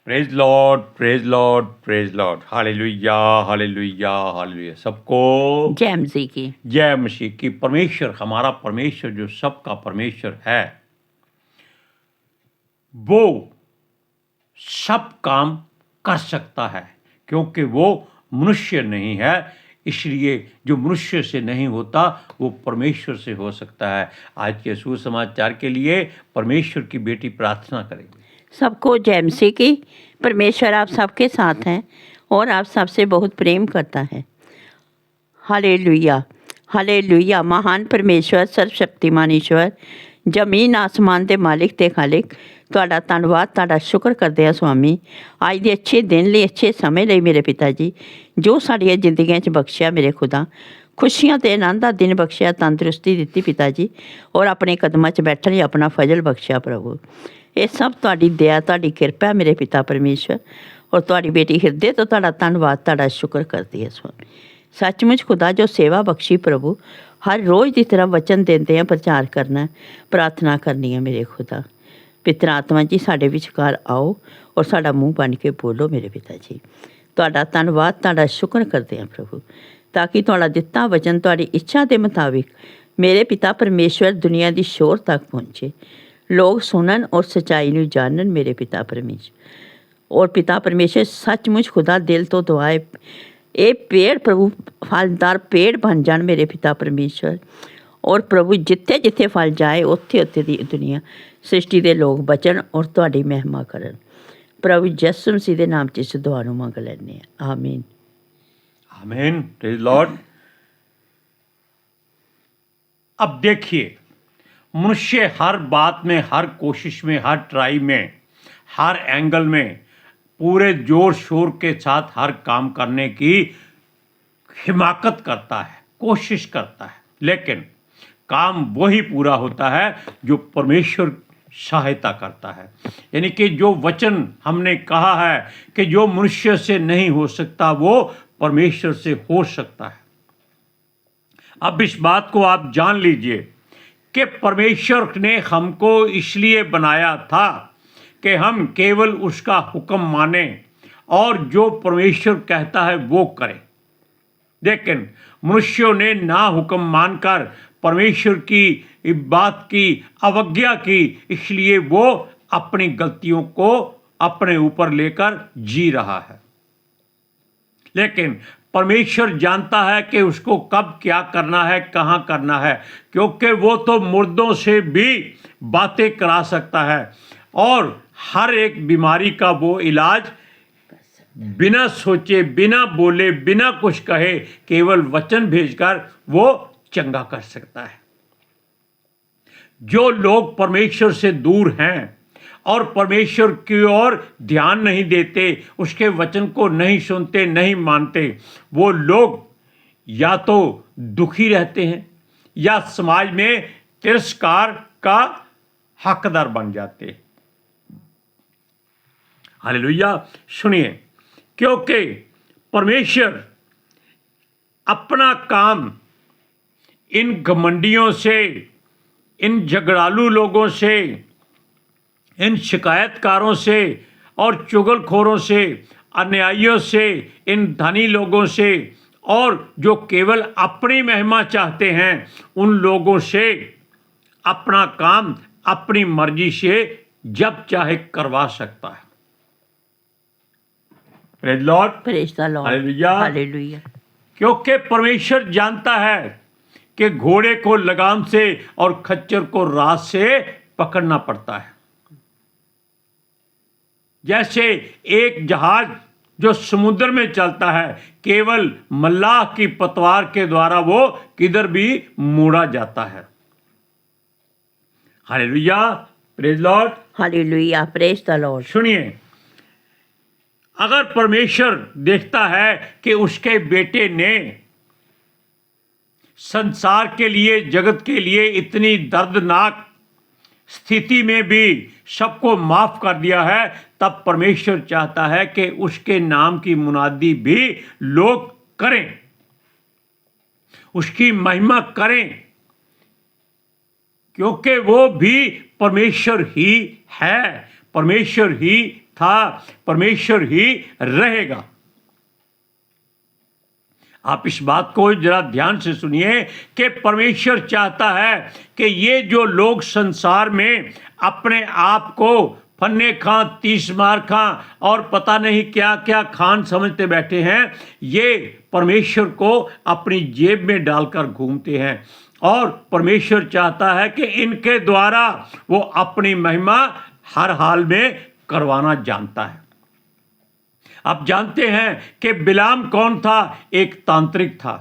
Praise Lord, praise Lord, praise Lord. Hallelujah, hallelujah, hallelujah. सबको जय मसीह की। जय मसीह की। परमेश्वर, हमारा परमेश्वर जो सबका परमेश्वर है, वो सब काम कर सकता है, क्योंकि वो मनुष्य नहीं है। इसलिए जो मनुष्य से नहीं होता वो परमेश्वर से हो सकता है। आज के सुसमाचार के लिए परमेश्वर की बेटी प्रार्थना करेगी। सबको जय मसीह की। परमेश्वर आप सबके साथ हैं और आप सबसे बहुत प्रेम करता है। Hallelujah, hallelujah. महान परमेश्वर, सर्वशक्तिमान ईश्वर, ਜ਼ਮੀਨ ਆਸਮਾਨ ਦੇ ਮਾਲਿਕ ਤੇ ਖਾਲਿਕ, ਤੁਹਾਡਾ ਧੰਨਵਾਦ, ਤੁਹਾਡਾ ਸ਼ੁਕਰ ਕਰਦੇ ਆ ਸੁਆਮੀ, ਅੱਜ ਦੇ ਅੱਛੇ ਦਿਨ ਲਈ, ਅੱਛੇ ਸਮੇਂ ਲਈ ਮੇਰੇ ਪਿਤਾ ਜੀ, ਜੋ ਸਾਡੀਆਂ ਜ਼ਿੰਦਗੀਆਂ 'ਚ ਬਖਸ਼ਿਆ ਮੇਰੇ ਖੁਦਾ, ਖੁਸ਼ੀਆਂ ਤੇ ਆਨੰਦ ਦਾ ਦਿਨ ਬਖਸ਼ਿਆ, ਤੰਦਰੁਸਤੀ ਦਿੱਤੀ ਪਿਤਾ ਜੀ, ਔਰ ਆਪਣੇ ਕਦਮਾਂ 'ਚ ਬੈਠਣ ਲਈ ਆਪਣਾ ਫਜ਼ਲ ਬਖਸ਼ਿਆ ਪ੍ਰਭੂ। ਇਹ ਸਭ ਤੁਹਾਡੀ ਦਇਆ, ਤੁਹਾਡੀ ਕਿਰਪਾ ਹੈ ਮੇਰੇ ਪਿਤਾ ਪਰਮੇਸ਼ਵਰ, ਔਰ ਤੁਹਾਡੀ ਬੇਟੀ ਹਿਰਦੇ ਤੋਂ ਤੁਹਾਡਾ ਧੰਨਵਾਦ, ਤੁਹਾਡਾ ਸ਼ੁਕਰ ਕਰਦੀ ਹੈ ਸੁਆਮੀ। सचमुच खुदा जो सेवा बख्शी प्रभु, हर रोज़ की तरह वचन देते हैं, प्रचार करना, प्रार्थना करनी है मेरे खुदा। पितर आत्मा जी साढ़े विचकार आओ और साड़ा मूँह बन के बोलो मेरे पिता जी। तुहाडा धन्नवाद, तुहाडा शुक्र करते हैं प्रभु, ताकि तुहाडा दिता वचन तुहाडी इच्छा के मुताबिक मेरे पिता परमेश्वर दुनिया की शोर तक पहुँचे, लोग सुनन और सच्चाई नूं जानन मेरे पिता परमेश्वर। और पिता परमेश्वर सचमुच खुदा दिल तो दुआए ये पेड़ प्रभु फलदार पेड़ बन जान मेरे पिता परमेश्वर, और प्रभु जिथे जिथे फल जाए उत्थे उत्थे दी दुनिया सृष्टि के लोग बचन और तुहाडी महिमा करन। प्रभु यसु मसीह के नाम च इस दुआ नूं मंग लैंदे हां, आमीन, आमीन। Praise Lord. अब देखिए, मनुष्य हर बात में, हर कोशिश में, हर ट्राई में, हर एंगल में पूरे जोर शोर के साथ हर काम करने की हिमाकत करता है, कोशिश करता है, लेकिन काम वही पूरा होता है जो परमेश्वर सहायता करता है। यानी कि जो वचन हमने कहा है कि जो मनुष्य से नहीं हो सकता वो परमेश्वर से हो सकता है। अब इस बात को आप जान लीजिए कि परमेश्वर ने हमको इसलिए बनाया था कि हम केवल उसका हुक्म माने और जो परमेश्वर कहता है वो करें। लेकिन मनुष्यों ने ना हुक्म मानकर परमेश्वर की बात की अवज्ञा की, इसलिए वो अपनी गलतियों को अपने ऊपर लेकर जी रहा है। लेकिन परमेश्वर जानता है कि उसको कब क्या करना है, कहाँ करना है, क्योंकि वो तो मुर्दों से भी बातें करा सकता है और हर एक बीमारी का वो इलाज बिना सोचे, बिना बोले, बिना कुछ कहे, केवल वचन भेजकर वो चंगा कर सकता है। जो लोग परमेश्वर से दूर हैं और परमेश्वर की ओर ध्यान नहीं देते, उसके वचन को नहीं सुनते, नहीं मानते, वो लोग या तो दुखी रहते हैं या समाज में तिरस्कार का हकदार बन जाते हैं। हालेलुया। सुनिए, क्योंकि परमेश्वर अपना काम इन घमंडियों से, इन झगड़ालू लोगों से, इन शिकायतकारों से और चुगलखोरों से, अन्यायियों से, इन धनी लोगों से और जो केवल अपनी महिमा चाहते हैं, उन लोगों से अपना काम अपनी मर्जी से जब चाहे करवा सकता है। Praise Lord, praise the Lord, hallelujah, hallelujah. क्योंकि परमेश्वर जानता है कि घोड़े को लगाम से और खच्चर को रात से पकड़ना पड़ता है। जैसे एक जहाज जो समुद्र में चलता है, केवल मल्लाह की पतवार के द्वारा वो किधर भी मोड़ा जाता है। Hallelujah, praise Lord, hallelujah, praise the Lord. सुनिए, अगर परमेश्वर देखता है कि उसके बेटे ने संसार के लिए, जगत के लिए इतनी दर्दनाक स्थिति में भी सबको माफ कर दिया है, तब परमेश्वर चाहता है कि उसके नाम की मुनादी भी लोग करें, उसकी महिमा करें, क्योंकि वो भी परमेश्वर ही है, परमेश्वर ही था, परमेश्वर ही रहेगा। आप इस बात को जरा ध्यान से सुनिए कि परमेश्वर चाहता है कि ये जो लोग संसार में अपने आप को फन्ने खां, तीस मार खां और पता नहीं क्या क्या खान समझते बैठे हैं, ये परमेश्वर को अपनी जेब में डालकर घूमते हैं। और परमेश्वर चाहता है कि इनके द्वारा वो अपनी महिमा हर हाल में करवाना जानता है। आप जानते हैं कि बिलाम कौन था? एक तांत्रिक था,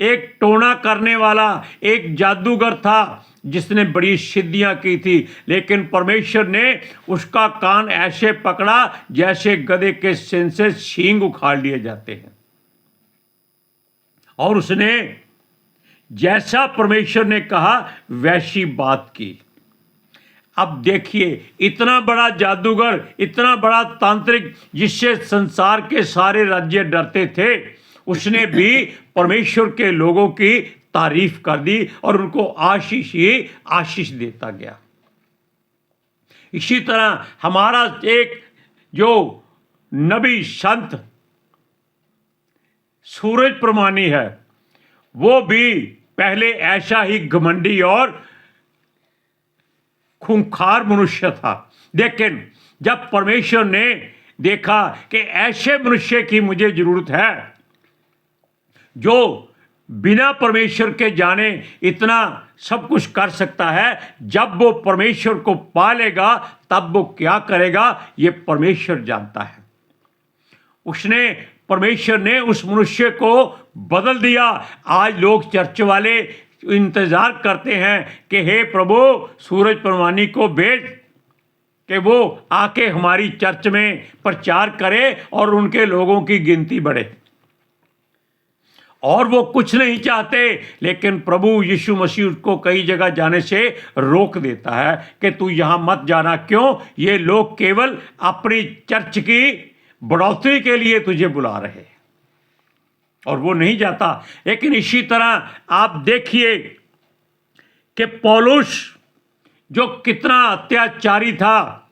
एक टोना करने वाला, एक जादूगर था जिसने बड़ी सिद्धियां की थी। लेकिन परमेश्वर ने उसका कान ऐसे पकड़ा जैसे गधे के सिंह से सींग उखाड़ लिए जाते हैं, और उसने जैसा परमेश्वर ने कहा वैसी बात की। अब देखिए, इतना बड़ा जादूगर, इतना बड़ा तांत्रिक जिससे संसार के सारे राज्य डरते थे, उसने भी परमेश्वर के लोगों की तारीफ कर दी और उनको आशीष ही आशीष देता गया। इसी तरह हमारा एक जो नबी संत सूरज प्रमाणी है, वो भी पहले ऐसा ही घमंडी और खूंखार मनुष्य था। लेकिन जब परमेश्वर ने देखा कि ऐसे मनुष्य की मुझे जरूरत है जो बिना परमेश्वर के जाने इतना सब कुछ कर सकता है, जब वो परमेश्वर को पा लेगा तब वो क्या करेगा ये परमेश्वर जानता है। परमेश्वर ने उस मनुष्य को बदल दिया। आज लोग चर्च वाले इंतजार करते हैं कि हे प्रभु, सूरज प्रमाणी को भेज कि वो आके हमारी चर्च में प्रचार करे और उनके लोगों की गिनती बढ़े। और वो कुछ नहीं चाहते, लेकिन प्रभु यीशु मसीह को कई जगह जाने से रोक देता है कि तू यहां मत जाना। क्यों? ये लोग केवल अपनी चर्च की बढ़ोतरी के लिए तुझे बुला रहे हैं, और वो नहीं जाता। लेकिन इसी तरह आप देखिए कि पौलुस जो कितना अत्याचारी था,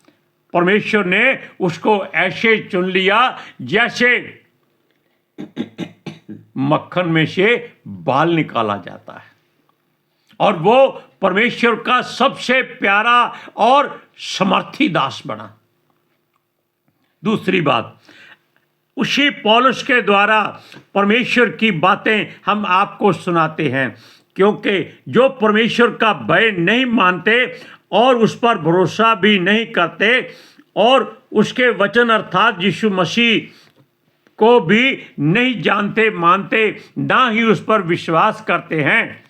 परमेश्वर ने उसको ऐसे चुन लिया जैसे मक्खन में से बाल निकाला जाता है, और वो परमेश्वर का सबसे प्यारा और समर्थी दास बना। दूसरी बात, उसी पौलुस के द्वारा परमेश्वर की बातें हम आपको सुनाते हैं, क्योंकि जो परमेश्वर का भय नहीं मानते और उस पर भरोसा भी नहीं करते और उसके वचन अर्थात यीशु मसीह को भी नहीं जानते मानते, ना ही उस पर विश्वास करते हैं,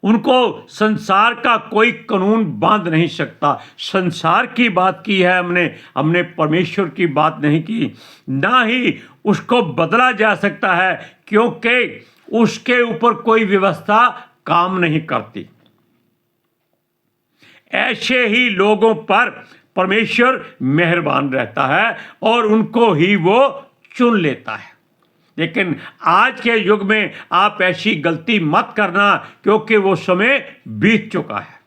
उनको संसार का कोई कानून बांध नहीं सकता। संसार की बात की है हमने परमेश्वर की बात नहीं की। ना ही उसको बदला जा सकता है, क्योंकि उसके ऊपर कोई व्यवस्था काम नहीं करती। ऐसे ही लोगों पर परमेश्वर मेहरबान रहता है और उनको ही वो चुन लेता है। लेकिन आज के युग में आप ऐसी गलती मत करना, क्योंकि वो समय बीत चुका है।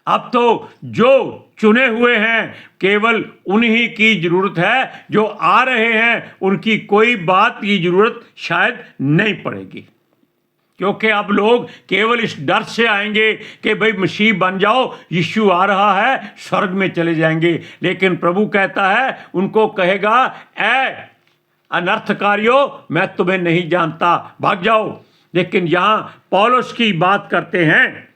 अब तो जो चुने हुए हैं केवल उन्हीं की जरूरत है, जो आ रहे हैं उनकी कोई बात की जरूरत शायद नहीं पड़ेगी, क्योंकि अब लोग केवल इस डर से आएंगे कि भाई मसीह बन जाओ, यीशु आ रहा है, स्वर्ग में चले जाएंगे। लेकिन प्रभु कहता है, उनको कहेगा, ऐ अनर्थकारियों, मैं तुम्हें नहीं जानता, भाग जाओ। लेकिन यहां पौलुस की बात करते हैं,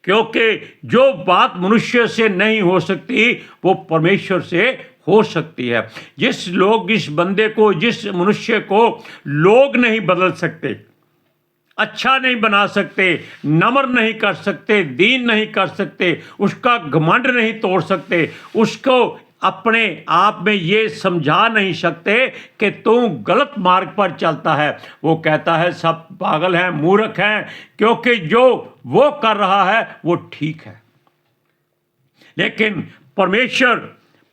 क्योंकि जो बात मनुष्य से नहीं हो सकती वो परमेश्वर से हो सकती है। जिस बंदे को, जिस मनुष्य को लोग नहीं बदल सकते, अच्छा नहीं बना सकते, नम्र नहीं कर सकते, दीन नहीं कर सकते, उसका घमंड नहीं तोड़ सकते, उसको अपने आप में ये समझा नहीं सकते कि तू गलत मार्ग पर चलता है, वो कहता है सब पागल हैं, मूर्ख हैं, क्योंकि जो वो कर रहा है वो ठीक है। लेकिन परमेश्वर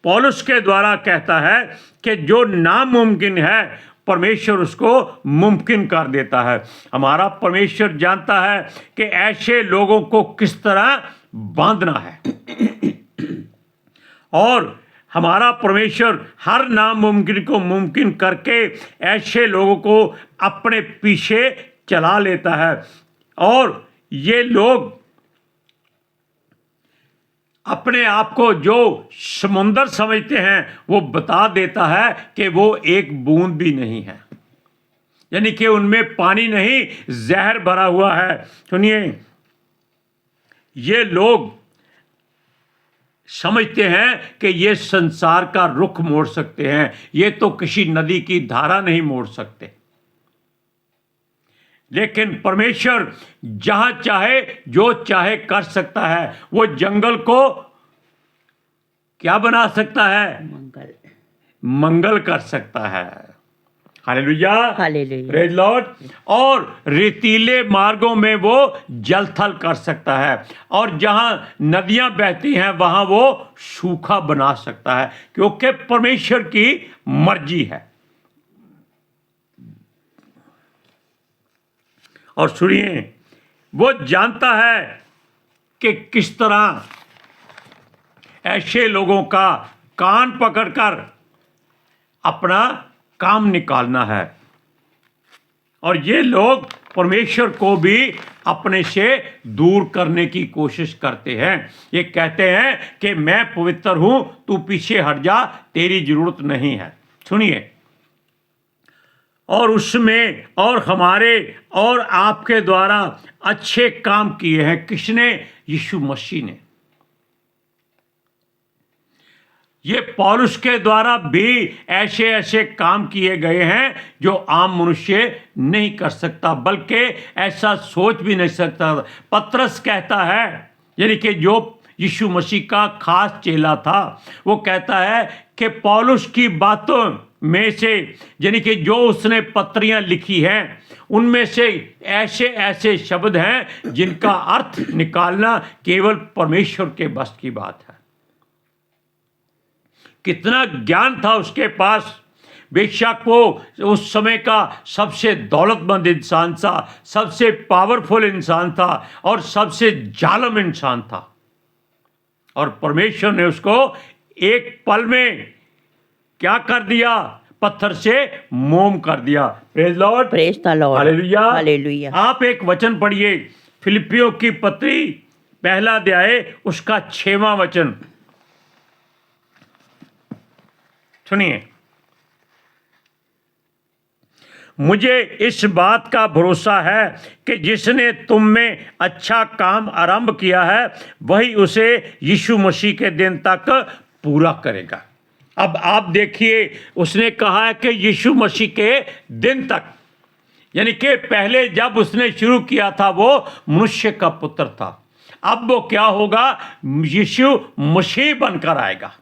पौलुस के द्वारा कहता है कि जो नामुमकिन है परमेश्वर उसको मुमकिन कर देता है। हमारा परमेश्वर जानता है कि ऐसे लोगों को किस तरह बांधना है और हमारा परमेश्वर हर नामुमकिन को मुमकिन करके ऐसे लोगों को अपने पीछे चला लेता है और ये लोग अपने आप को जो समुंदर समझते हैं वो बता देता है कि वो एक बूंद भी नहीं है, यानी कि उनमें पानी नहीं, जहर भरा हुआ है। सुनिए, ये लोग समझते हैं कि ये संसार का रुख मोड़ सकते हैं, ये तो किसी नदी की धारा नहीं मोड़ सकते। लेकिन परमेश्वर जहां चाहे जो चाहे कर सकता है। वो जंगल को क्या बना सकता है? मंगल कर सकता है। Hallelujah, hallelujah, praise Lord. और रेतीले मार्गों में वो जलथल कर सकता है और जहां नदियां बहती हैं वहां वो सूखा बना सकता है, क्योंकि परमेश्वर की मर्जी है। और सुनिए, वो जानता है कि किस तरह ऐसे लोगों का कान पकड़कर अपना काम निकालना है। और ये लोग परमेश्वर को भी अपने से दूर करने की कोशिश करते हैं। ये कहते हैं कि मैं पवित्र हूं, तू पीछे हट जा, तेरी जरूरत नहीं है। सुनिए, और उसमें और हमारे और आपके द्वारा अच्छे काम किए हैं। किसने? यीशु मसीह ने। ये पौलुस के द्वारा भी ऐसे ऐसे काम किए गए हैं जो आम मनुष्य नहीं कर सकता, बल्कि ऐसा सोच भी नहीं सकता। पतरस कहता है, यानी कि जो यीशु मसीह का खास चेला था, वो कहता है कि पौलुस की बातों में से, यानी कि जो उसने पत्रियां लिखी हैं, उनमें से ऐसे ऐसे शब्द हैं जिनका अर्थ निकालना केवल परमेश्वर के बस की बात है। कितना ज्ञान था उसके पास। बेशक वो उस समय का सबसे दौलतमंद इंसान था, सबसे पावरफुल इंसान था और सबसे जालिम इंसान था, और परमेश्वर ने उसको एक पल में क्या कर दिया? पत्थर से मोम कर दिया। Praise Lord, praise the Lord, hallelujah, hallelujah. आप एक वचन पढ़िए, फिलिपियों की पत्री 1 अध्याय उसका 6वां वचन सुनिए। मुझे इस बात का भरोसा है कि जिसने तुम में अच्छा काम आरंभ किया है वही उसे यीशु मसीह के दिन तक पूरा करेगा। अब आप देखिए, उसने कहा है कि यीशु मसीह के दिन तक, यानी कि पहले जब उसने शुरू किया था वो मनुष्य का पुत्र था। अब वो क्या होगा? यीशु मसीह बनकर आएगा।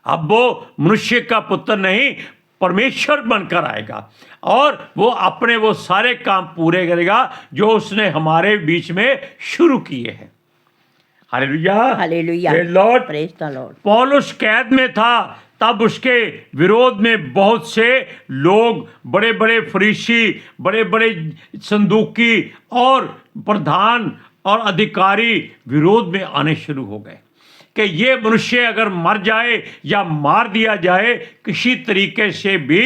अब वो मनुष्य का पुत्र नहीं, परमेश्वर बनकर आएगा और वो अपने वो सारे काम पूरे करेगा जो उसने हमारे बीच में शुरू किए हैं। Hallelujah, hallelujah, praise Lord, praise the Lord. पौलुस कैद में था, तब उसके विरोध में बहुत से लोग, बड़े बड़े फरीसी, बड़े बड़े संदूकी और प्रधान और अधिकारी विरोध में आने शुरू हो गए कि ये मनुष्य अगर मर जाए या मार दिया जाए, किसी तरीके से भी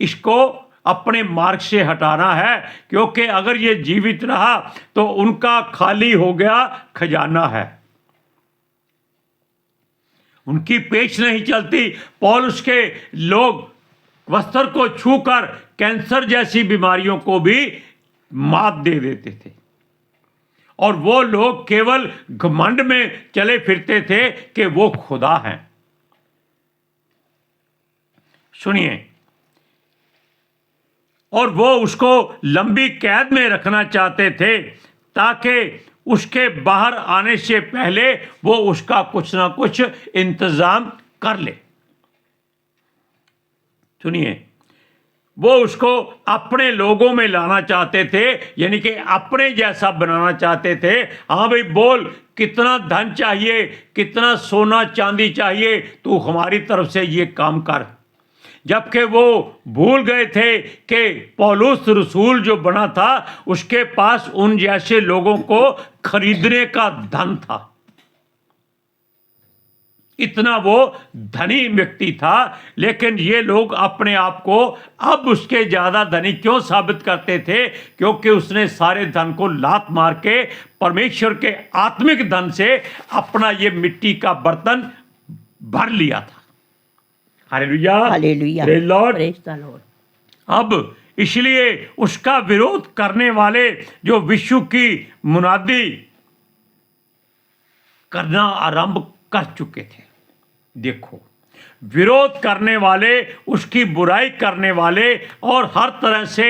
इसको अपने मार्ग से हटाना है, क्योंकि अगर ये जीवित रहा तो उनका खाली हो गया खजाना है, उनकी पेश नहीं चलती। पौलुस के लोग वस्त्र को छूकर कैंसर जैसी बीमारियों को भी मात दे देते थे और वो लोग केवल घमंड में चले फिरते थे कि वो खुदा हैं। सुनिए, और वो उसको लंबी कैद में रखना चाहते थे ताकि उसके बाहर आने से पहले वो उसका कुछ ना कुछ इंतजाम कर ले। सुनिए, वो उसको अपने लोगों में लाना चाहते थे, यानी कि अपने जैसा बनाना चाहते थे। हाँ भाई, बोल, कितना धन चाहिए, कितना सोना चांदी चाहिए, तू हमारी तरफ से ये काम कर। जबकि वो भूल गए थे कि पौलुस रसूल जो बना था उसके पास उन जैसे लोगों को खरीदने का धन था। इतना वो धनी व्यक्ति था, लेकिन ये लोग अपने आप को अब उसके ज्यादा धनी क्यों साबित करते थे? क्योंकि उसने सारे धन को लात मार के परमेश्वर के आत्मिक धन से अपना ये मिट्टी का बर्तन भर लिया था। Hallelujah, hallelujah, praise Lord. Praise the Lord. अब इसलिए उसका विरोध करने वाले जो विश्व की मुनादी करना आरंभ कर चुके थे। देखो, विरोध करने वाले, उसकी बुराई करने वाले और हर तरह से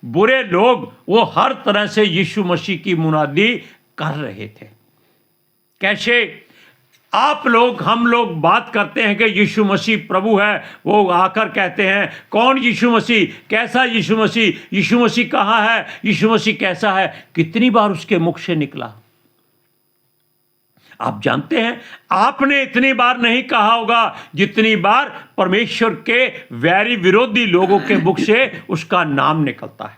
बुरे लोग, वो हर तरह से यीशु मसीह की मुनादी कर रहे थे। कैसे? आप लोग, हम लोग बात करते हैं कि यीशु मसीह प्रभु है, वो आकर कहते हैं कौन यीशु मसीह, कैसा यीशु मसीह, यीशु मसीह कहाँ है, यीशु मसीह कैसा है। कितनी बार उसके मुख से निकला? आप जानते हैं, आपने इतनी बार नहीं कहा होगा जितनी बार परमेश्वर के वैरी विरोधी लोगों के मुख से उसका नाम निकलता है।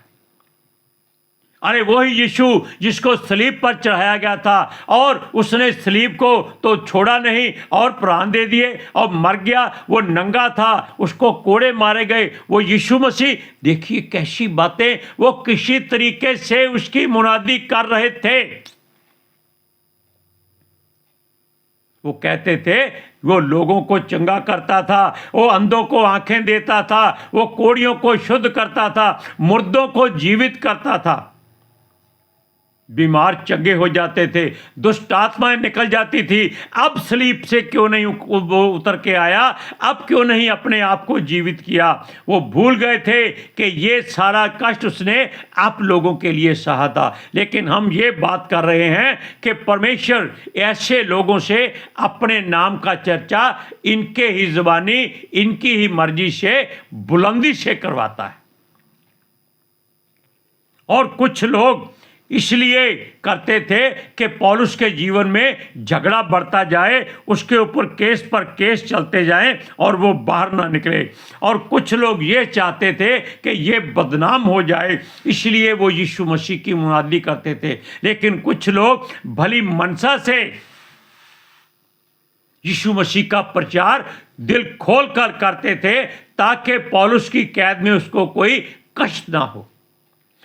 अरे वही यीशु जिसको सलीब पर चढ़ाया गया था और उसने सलीब को तो छोड़ा नहीं और प्राण दे दिए और मर गया। वो नंगा था, उसको कोड़े मारे गए, वो यीशु मसीह। देखिए कैसी बातें, वो किसी तरीके से उसकी मुनादी कर रहे थे। वो कहते थे वो लोगों को चंगा करता था, वो अंधों को आंखें देता था, वो कोढ़ियों को शुद्ध करता था, मुर्दों को जीवित करता था, बीमार चंगे हो जाते थे, दुष्ट आत्माएं निकल जाती थी। अब सलीब से क्यों नहीं वो उतर के आया? अब क्यों नहीं अपने आप को जीवित किया? वो भूल गए थे कि ये सारा कष्ट उसने आप लोगों के लिए सहा था। लेकिन हम ये बात कर रहे हैं कि परमेश्वर ऐसे लोगों से अपने नाम का चर्चा इनके ही ज़बानी, इनकी ही मर्जी से बुलंदी से करवाता है। और कुछ लोग इसलिए करते थे कि पौलुस के जीवन में झगड़ा बढ़ता जाए, उसके ऊपर केस पर केस चलते जाएं और वो बाहर ना निकले। और कुछ लोग ये चाहते थे कि ये बदनाम हो जाए, इसलिए वो यीशु मसीह की मुनादी करते थे। लेकिन कुछ लोग भली मनसा से यीशु मसीह का प्रचार दिल खोल कर करते थे ताकि पौलुस की कैद में उसको कोई कष्ट ना हो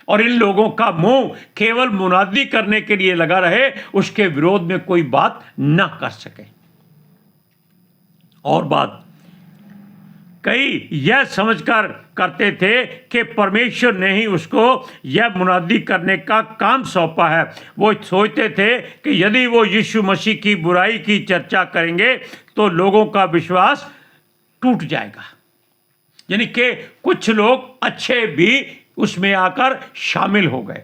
और इन लोगों का मुंह केवल मुनादी करने के लिए लगा रहे, उसके विरोध में कोई बात ना कर सके। और बात कई यह समझकर करते थे कि परमेश्वर ने ही उसको यह मुनादी करने का काम सौंपा है। वो सोचते थे कि यदि वो यीशु मसीह की बुराई की चर्चा करेंगे तो लोगों का विश्वास टूट जाएगा। यानी कि कुछ लोग अच्छे भी उसमें आकर शामिल हो गए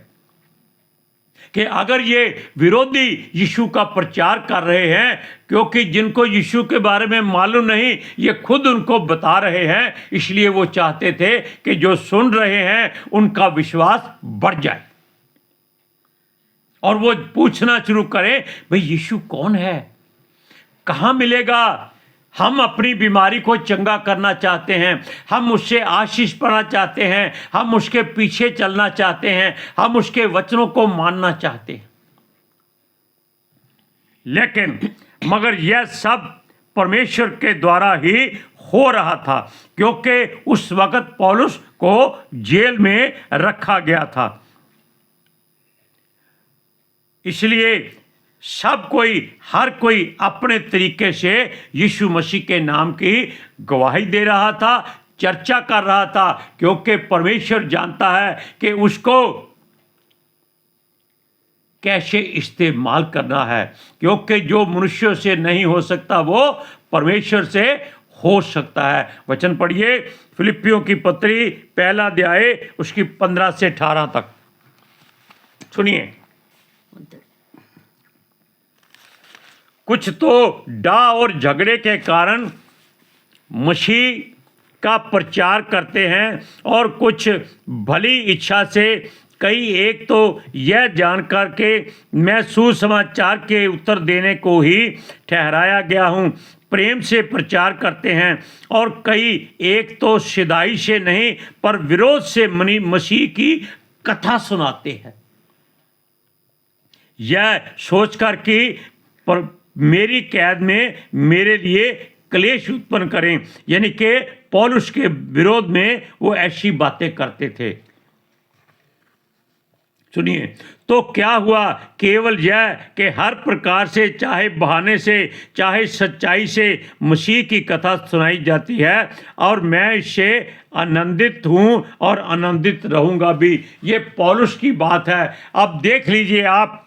कि अगर ये विरोधी यीशु का प्रचार कर रहे हैं, क्योंकि जिनको यीशु के बारे में मालूम नहीं, ये खुद उनको बता रहे हैं, इसलिए वो चाहते थे कि जो सुन रहे हैं उनका विश्वास बढ़ जाए और वो पूछना शुरू करें, भाई यीशु कौन है, कहाँ मिलेगा? हम अपनी बीमारी को चंगा करना चाहते हैं, हम उससे आशीष पाना चाहते हैं, हम उसके पीछे चलना चाहते हैं, हम उसके वचनों को मानना चाहते हैं। लेकिन मगर यह सब परमेश्वर के द्वारा ही हो रहा था, क्योंकि उस वक्त पौलुस को जेल में रखा गया था। इसलिए सब कोई, हर कोई अपने तरीके से यीशु मसीह के नाम की गवाही दे रहा था, चर्चा कर रहा था, क्योंकि परमेश्वर जानता है कि उसको कैसे इस्तेमाल करना है। क्योंकि जो मनुष्यों से नहीं हो सकता वो परमेश्वर से हो सकता है। वचन पढ़िए, फिलिप्पियों की पत्री 1 अध्याय उसकी 15 से 18 तक सुनिए। कुछ तो डाह और झगड़े के कारण मसीह का प्रचार करते हैं और कुछ भली इच्छा से। कई एक तो यह जानकर के मैं सुसमाचार के उत्तर देने को ही ठहराया गया हूँ, प्रेम से प्रचार करते हैं और कई एक तो सिदाई से नहीं पर विरोध से मसीह की कथा सुनाते हैं, यह सोचकर कि पर मेरी कैद में मेरे लिए क्लेश उत्पन्न करें, यानी कि पौलुस के विरोध में वो ऐसी बातें करते थे। सुनिए, तो क्या हुआ, केवल यह कि हर प्रकार से, चाहे बहाने से चाहे सच्चाई से मसीह की कथा सुनाई जाती है और मैं इससे आनंदित हूँ और आनंदित रहूँगा भी। ये पौलुस की बात है। अब देख लीजिए आप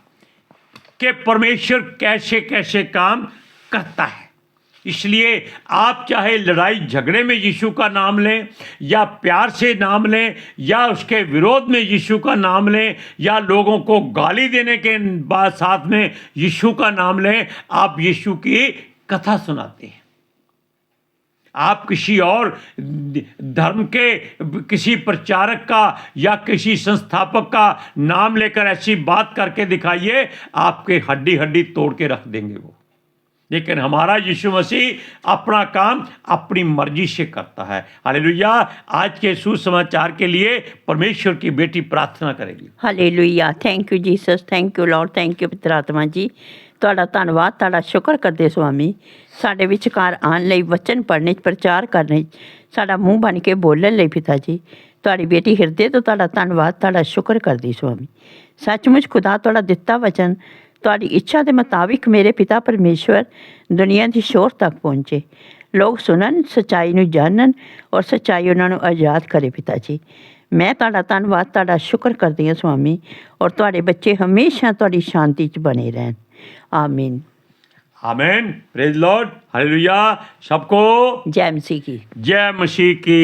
कि परमेश्वर कैसे कैसे काम करता है। इसलिए आप चाहे लड़ाई झगड़े में यीशु का नाम लें या प्यार से नाम लें या उसके विरोध में यीशु का नाम लें या लोगों को गाली देने के बाद साथ में यीशु का नाम लें, आप यीशु की कथा सुनाते हैं। आप किसी और धर्म के किसी प्रचारक का या किसी संस्थापक का नाम लेकर ऐसी बात करके दिखाइए, आपके हड्डी हड्डी तोड़ के रख देंगे वो। लेकिन हमारा यीशु मसीह अपना काम अपनी मर्जी से करता है। हालेलुया। आज के सुसमाचार के लिए परमेश्वर की बेटी प्रार्थना करेगी। Hallelujah. Thank you Jesus, thank you Lord, thank you पवित्र आत्मा जी। ਤੁਹਾਡਾ ਧੰਨਵਾਦ, ਤੁਹਾਡਾ ਸ਼ੁਕਰ ਕਰਦੇ ਸੁਆਮੀ, ਸਾਡੇ ਵਿਚਕਾਰ ਆਉਣ ਲਈ, ਵਚਨ ਪੜ੍ਹਨੇ 'ਚ, ਪ੍ਰਚਾਰ ਕਰਨੇ 'ਚ, ਸਾਡਾ ਮੂੰਹ ਬਣ ਕੇ ਬੋਲਣ ਲਈ ਪਿਤਾ ਜੀ। ਤੁਹਾਡੀ ਬੇਟੀ ਹਿਰਦੇ ਤੋਂ ਤੁਹਾਡਾ ਧੰਨਵਾਦ, ਤੁਹਾਡਾ ਸ਼ੁਕਰ ਕਰਦੀ ਸੁਆਮੀ। ਸੱਚਮੁੱਚ ਖੁਦਾ ਤੁਹਾਡਾ ਦਿੱਤਾ ਵਚਨ ਤੁਹਾਡੀ ਇੱਛਾ ਦੇ ਮੁਤਾਬਿਕ ਮੇਰੇ ਪਿਤਾ ਪਰਮੇਸ਼ਵਰ ਦੁਨੀਆ ਦੀ ਸ਼ੋਰ ਤੱਕ ਪਹੁੰਚੇ, ਲੋਕ ਸੁਣਨ, ਸੱਚਾਈ ਨੂੰ ਜਾਣਨ ਔਰ ਸੱਚਾਈ ਉਹਨਾਂ ਨੂੰ ਆਜ਼ਾਦ ਕਰੇ ਪਿਤਾ ਜੀ। ਮੈਂ ਤੁਹਾਡਾ ਧੰਨਵਾਦ, ਤੁਹਾਡਾ ਸ਼ੁਕਰ ਕਰਦੀ ਹਾਂ ਸੁਆਮੀ, ਔਰ ਤੁਹਾਡੇ ਬੱਚੇ ਹਮੇਸ਼ਾ ਤੁਹਾਡੀ ਸ਼ਾਂਤੀ 'ਚ ਬਣੇ ਰਹਿਣ। आमीन। आमीन। Praise Lord. हालेलुया। सबको जय मसीह की। जय मसीह की।